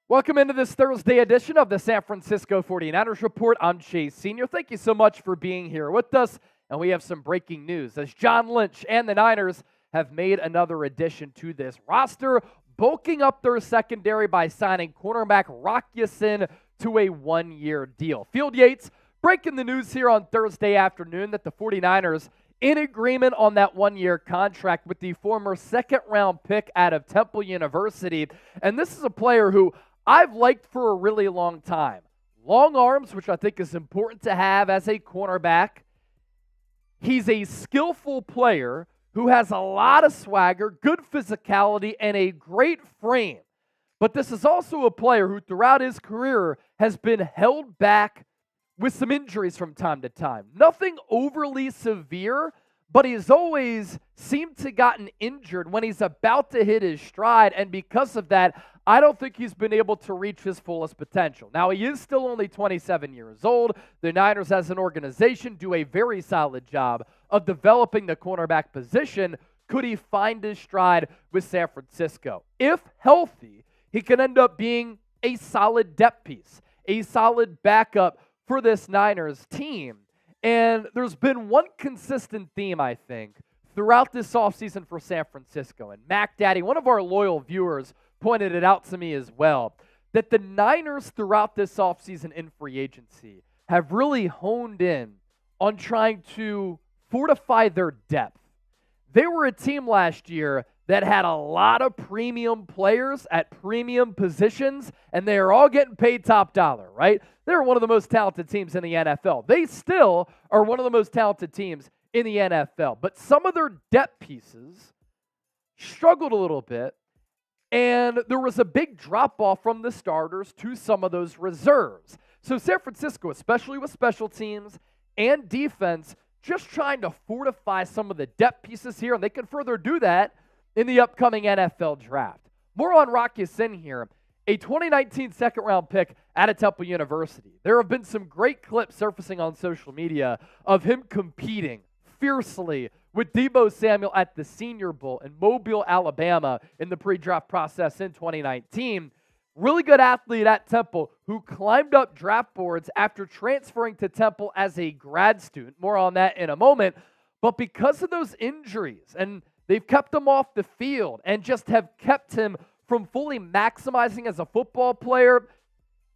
Welcome into this Thursday edition of the San Francisco 49ers Report. I'm Chase Sr. Thank you so much for being here with us. And we have some breaking news as John Lynch and the Niners have made another addition to this roster, bulking up their secondary by signing cornerback Rock Ya-Sin to a one-year deal. Field Yates breaking the news here on Thursday afternoon that the 49ers in agreement on that one-year contract with the former second-round pick out of Temple University. And this is a player who I've liked for a really long time. Long arms, which I think is important to have as a cornerback. He's a skillful player who has a lot of swagger, good physicality, and a great frame. But this is also a player who throughout his career has been held back with some injuries from time to time. Nothing overly severe, but he's always seemed to gotten injured when he's about to hit his stride, and because of that, I don't think he's been able to reach his fullest potential. Now, he is still only 27 years old. The Niners, as an organization, do a very solid job of developing the cornerback position. Could he find his stride with San Francisco? If healthy, he can end up being a solid depth piece, a solid backup for this Niners team. And there's been one consistent theme, I think, throughout this offseason for San Francisco. And Mac Daddy, one of our loyal viewers, pointed it out to me as well, that the Niners throughout this offseason in free agency have really honed in on trying to fortify their depth. They were a team last year that had a lot of premium players at premium positions, and they are all getting paid top dollar, right? They're one of the most talented teams in the NFL. They still are one of the most talented teams in the NFL, but some of their depth pieces struggled a little bit, and there was a big drop-off from the starters to some of those reserves. So San Francisco, especially with special teams and defense, just trying to fortify some of the depth pieces here, and they can further do that in the upcoming NFL draft. More on Rock Ya-Sin here, a 2019 second-round pick out of Temple University. There have been some great clips surfacing on social media of him competing fiercely with Deebo Samuel at the Senior Bowl in Mobile, Alabama in the pre-draft process in 2019. Really good athlete at Temple who climbed up draft boards after transferring to Temple as a grad student. More on that in a moment. But because of those injuries, and they've kept him off the field and just have kept him from fully maximizing as a football player,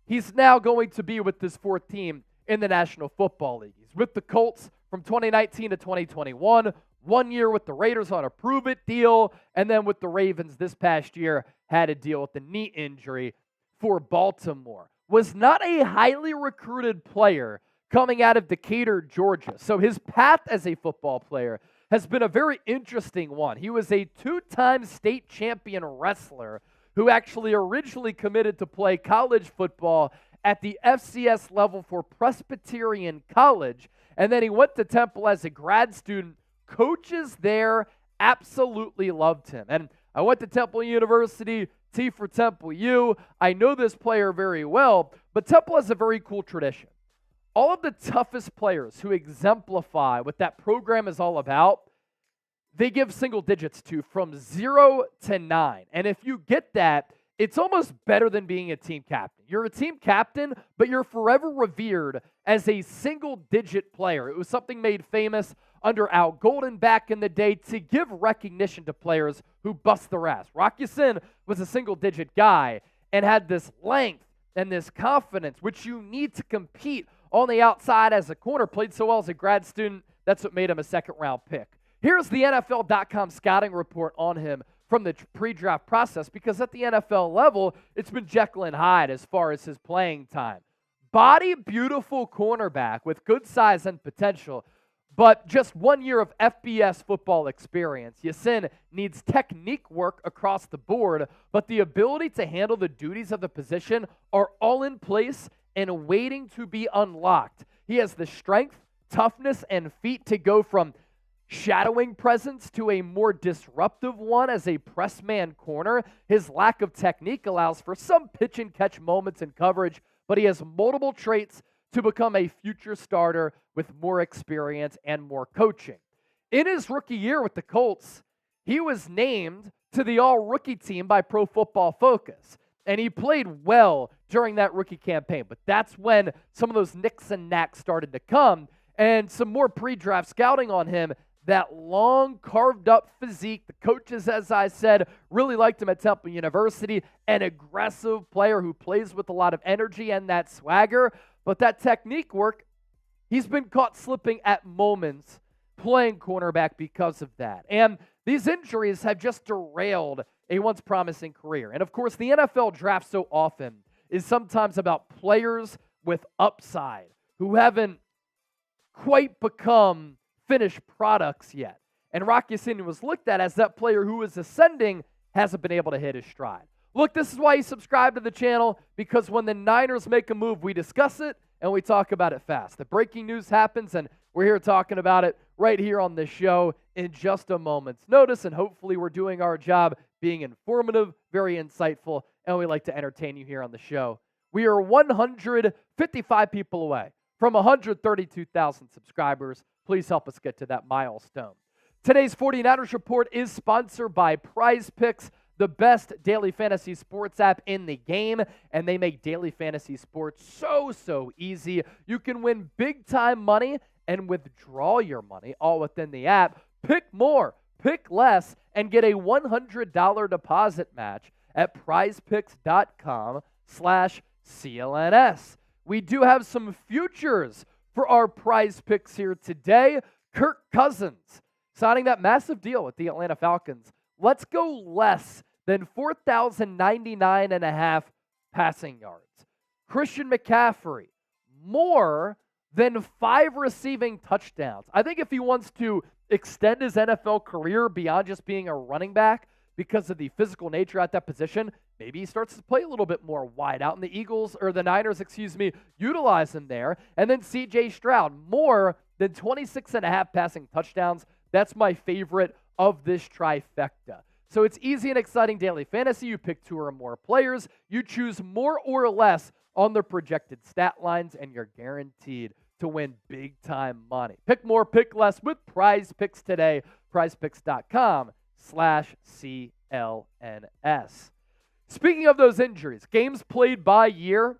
he's now going to be with this fourth team in the National Football League. He's with the Colts from 2019 to 2021, 1 year with the Raiders on a prove-it deal, and then with the Ravens this past year had to deal with the knee injury for Baltimore. Was not a highly recruited player coming out of Decatur, Georgia. So his path as a football player has been a very interesting one. He was a two-time state champion wrestler who actually originally committed to play college football at the FCS level for Presbyterian College, and then he went to Temple as a grad student. Coaches there absolutely loved him. And I went to Temple University, T for Temple U. I know this player very well, but Temple has a very cool tradition. All of the toughest players who exemplify what that program is all about, they give single digits to from 0 to 9. And if you get that, it's almost better than being a team captain. You're a team captain, but you're forever revered as a single-digit player. It was something made famous under Al Golden back in the day to give recognition to players who bust their ass. Rock Ya-Sin was a single-digit guy and had this length and this confidence, which you need to compete on the outside as a corner. Played so well as a grad student, that's what made him a second-round pick. Here's the NFL.com scouting report on him from the pre-draft process, because at the NFL level, it's been Jekyll and Hyde as far as his playing time. Body, beautiful cornerback with good size and potential, but just 1 year of FBS football experience. Ya-Sin needs technique work across the board, but the ability to handle the duties of the position are all in place and waiting to be unlocked. He has the strength, toughness, and feet to go from shadowing presence to a more disruptive one as a press man corner. His lack of technique allows for some pitch and catch moments in coverage, but he has multiple traits to become a future starter with more experience and more coaching. In his rookie year with the Colts, he was named to the all-rookie team by Pro Football Focus. And he played well during that rookie campaign. But that's when some of those nicks and knacks started to come. And some more pre-draft scouting on him. That long, carved-up physique. The coaches, as I said, really liked him at Temple University. An aggressive player who plays with a lot of energy and that swagger. But that technique work, he's been caught slipping at moments playing cornerback because of that. And these injuries have just derailed a once promising career. And of course, the NFL draft so often is sometimes about players with upside who haven't quite become finished products yet. And Rock Ya-Sin was looked at as that player who is ascending, hasn't been able to hit his stride. Look, this is why you subscribe to the channel, because when the Niners make a move, we discuss it and we talk about it fast. The breaking news happens, and we're here talking about it right here on this show in just a moment's notice, and hopefully we're doing our job being informative, very insightful, and we like to entertain you here on the show. We are 155 people away from 132,000 subscribers. Please help us get to that milestone. Today's 49ers Report is sponsored by Prize Picks, the best daily fantasy sports app in the game, and they make daily fantasy sports so easy. You can win big-time money and withdraw your money all within the app. Pick more, pick less, and get a $100 deposit match at prizepicks.com/CLNS. We do have some futures for our Prize Picks here today. Kirk Cousins signing that massive deal with the Atlanta Falcons. Let's go less than 4,099.5 passing yards. Christian McCaffrey, more than 5 receiving touchdowns. I think if he wants to extend his NFL career beyond just being a running back because of the physical nature at that position, maybe he starts to play a little bit more wide out, and the Niners, utilize him there. And then C.J. Stroud, more than 26.5 passing touchdowns. That's my favorite of this trifecta. So it's easy and exciting daily fantasy. You pick 2 or more players. You choose more or less on their projected stat lines, and you're guaranteed to win big-time money. Pick more, pick less with Prize Picks today. prizepicks.com/CLNS. Speaking of those injuries, games played by year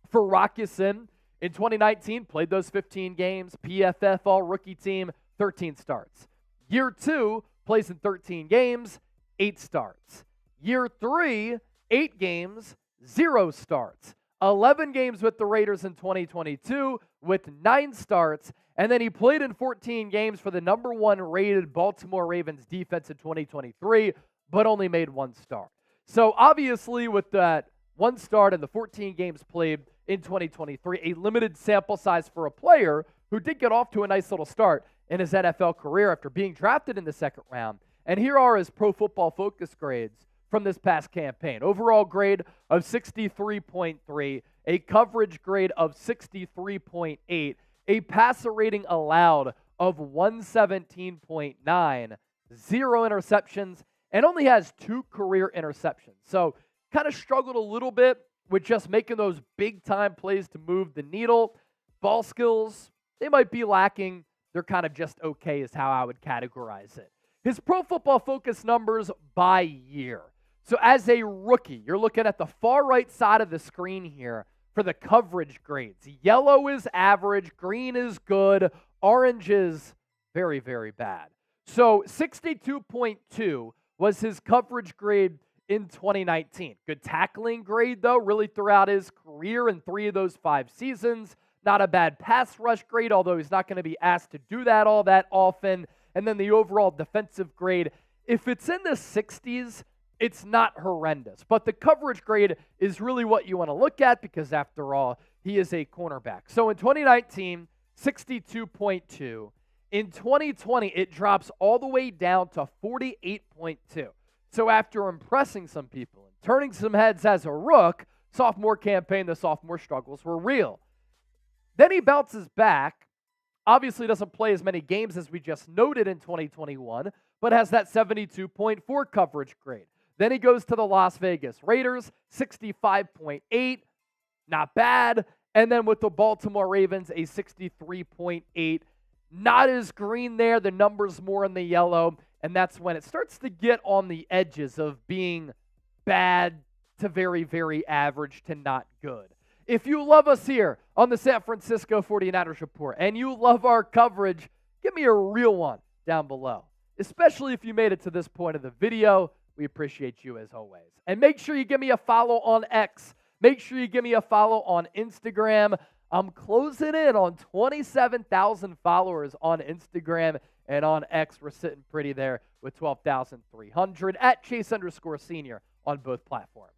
for Rock Ya-Sin in 2019, played those 15 games. PFF All-Rookie Team, 13 starts. Year 2, plays in 13 games, 8 starts. Year 3, 8 games, 0 starts. 11 games with the Raiders in 2022 with 9 starts. And then he played in 14 games for the number 1 rated Baltimore Ravens defense in 2023, but only made 1 start. So obviously with that 1 start and the 14 games played in 2023, a limited sample size for a player who did get off to a nice little start in his NFL career after being drafted in the 2nd round. And here are his Pro Football Focus grades from this past campaign. Overall grade of 63.3, a coverage grade of 63.8, a passer rating allowed of 117.9, 0 interceptions, and only has 2 career interceptions. So kind of struggled a little bit with just making those big-time plays to move the needle. Ball skills, they might be lacking. They're kind of just okay is how I would categorize it. His Pro Football Focus numbers by year. So as a rookie, you're looking at the far right side of the screen here for the coverage grades. Yellow is average, green is good, orange is very, very bad. So 62.2 was his coverage grade in 2019. Good tackling grade, though, really throughout his career in 3 of those 5 seasons. Not a bad pass rush grade, although he's not going to be asked to do that all that often. And then the overall defensive grade, if it's in the 60s, it's not horrendous. But the coverage grade is really what you want to look at because, after all, he is a cornerback. So in 2019, 62.2. In 2020, it drops all the way down to 48.2. So after impressing some people and turning some heads as a rook, sophomore campaign, the sophomore struggles were real. Then he bounces back, obviously doesn't play as many games as we just noted in 2021, but has that 72.4 coverage grade. Then he goes to the Las Vegas Raiders, 65.8, not bad. And then with the Baltimore Ravens, a 63.8. Not as green there, the numbers more in the yellow, and that's when it starts to get on the edges of being bad to very, very average to not good. If you love us here on the San Francisco 49ers Report and you love our coverage, give me a real one down below, especially if you made it to this point of the video. We appreciate you as always. And make sure you give me a follow on X. Make sure you give me a follow on Instagram. I'm closing in on 27,000 followers on Instagram, and on X, we're sitting pretty there with 12,300 at Chase_Senior on both platforms.